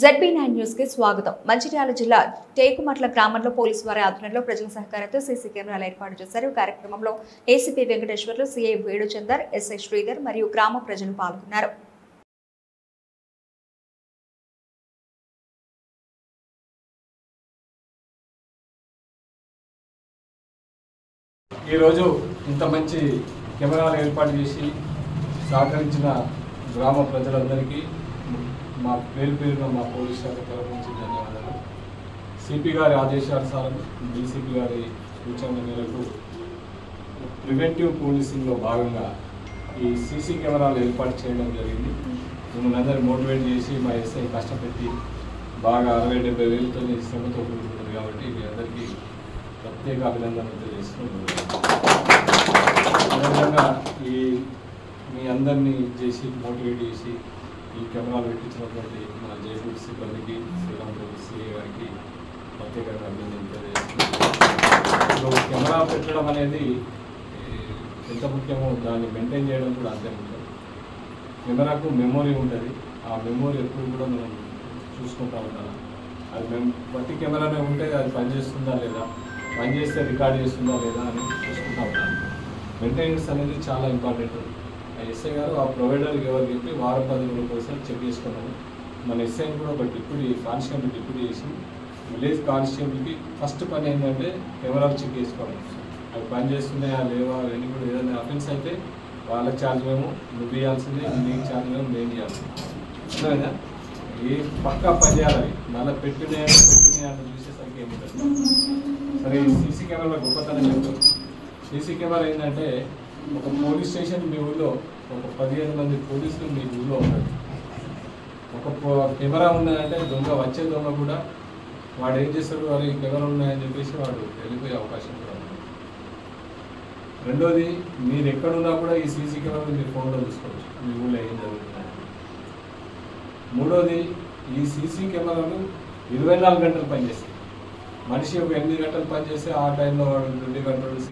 ZB9 news కి స్వాగతం. మంచిర్యాల జిల్లా టేకుమట్ల గ్రామంలో పోలీసు వారి ఆధ్వర్యంలో ప్రజల సహకారంతో సీసీ కెమెరాలు ఏర్పాటు చేశారు. కార్యక్రమంలో ACP Venkateswarlu, CI Venuchandar, SI Sridhar మరియు గ్రామ ప్రజలు పాల్గొన్నారు. ఈ రోజు ఇంత మంచి కెమెరాలు ఏర్పాటు చేసి సహకరించిన గ్రామ ప్రజలందరికీ మా పేరున మా పోలీస్ శాఖ తరఫు నుంచి ధన్యవాదాలు. సిపి గారి ఆదేశానుసారం డీసీపీ గారి సూచనల మేరకు ప్రివెంటివ్ పోలీసింగ్లో భాగంగా ఈ సీసీ కెమెరాలు ఏర్పాటు చేయడం జరిగింది. మిమ్మల్ని అందరినీ మోటివేట్ చేసి మా ఎస్ఐ కష్టపెట్టి బాగా 60-70 వేలతో శ్రమతో కూడుకుంటుంది కాబట్టి మీ అందరికీ ప్రత్యేక అభినందనలు తెలియజేస్తున్నాను. అదేవిధంగా మీ అందరినీ చేసి మోటివేట్ చేసి ఈ కెమెరాలు పెట్టించినటువంటి మన జైపూర్ సిబ్బందికి, శ్రీరామపురం సిఐ గారికి ప్రత్యేకంగా అభినందనలు తెలియజేస్తున్నాను. కెమెరా పెట్టడం అనేది ఎంత ముఖ్యమో దాన్ని మెయింటైన్ చేయడం కూడా అంతే ముఖ్యం. కెమెరాకు మెమొరీ ఉంటుంది. ఆ మెమొరీ ఎప్పుడు కూడా మనం చూసుకుంటూ ఉండాలి. అది బట్టి కెమెరానే ఉంటే అది పనిచేస్తుందా లేదా, పనిచేస్తే రికార్డ్ చేస్తుందా లేదా అని చూసుకుంటూ ఉండాలి. మెయింటెనెన్స్ అనేది చాలా ఇంపార్టెంట్. ఎస్ఐ గారు ఆ ప్రొవైడర్కి ఎవరు చెప్పి వారం 10 రోజుల కోసం చెక్ చేసుకున్నాము. మన ఎస్ఐని కూడా ఒక కానిస్టేబుల్ డిప్యూటీ చేసి విలేజ్ కానిస్టేబుల్కి ఫస్ట్ పని ఏంటంటే కెమెరాలు చెక్ చేసుకోవడం. అవి పని చేస్తున్నాయా లేవా అవన్నీ కూడా ఏదైనా అఫెన్స్ అయితే వాళ్ళకి ఛార్జ్ మేము నువ్వు ఇవ్వాల్సిందే, నీకు ఛార్జ్ మేము నేను ఇవ్వాల్సిందే. అర్థమైందా? ఏ పక్కా పని చేయాలి. మళ్ళీ పెట్టినాయా అని చూసేసరికి ఏముంటుంది. సరే, ఈ సీసీ కెమెరా గొప్పతనం చెప్తాం. సీసీ కెమెరా ఏంటంటే ఒక పోలీస్ స్టేషన్ మీ ఊళ్ళో ఒక 15 మంది పోలీసులు మీ ఊళ్ళో ఉన్నారు. ఒక కెమెరా ఉన్నదంటే వచ్చే దొంగ కూడా వాడు ఏం చేస్తాడు, వారు ఈ కెమెరా ఉన్నాయని చెప్పేసి వాడు వెళ్ళిపోయే అవకాశం కూడా ఉంది. రెండోది, మీరు ఎక్కడున్నా కూడా ఈ సీసీ కెమెరా మీరు ఫోన్లో చూసుకోవచ్చు మీ ఊళ్ళో ఏం జరుగుతుంది. మూడోది, ఈ సీసీ కెమెరాలు 24 గంటలు పనిచేస్తాయి. మనిషి ఒక 8 గంటలు పనిచేస్తే ఆ టైంలో వాడు 2 గంటలు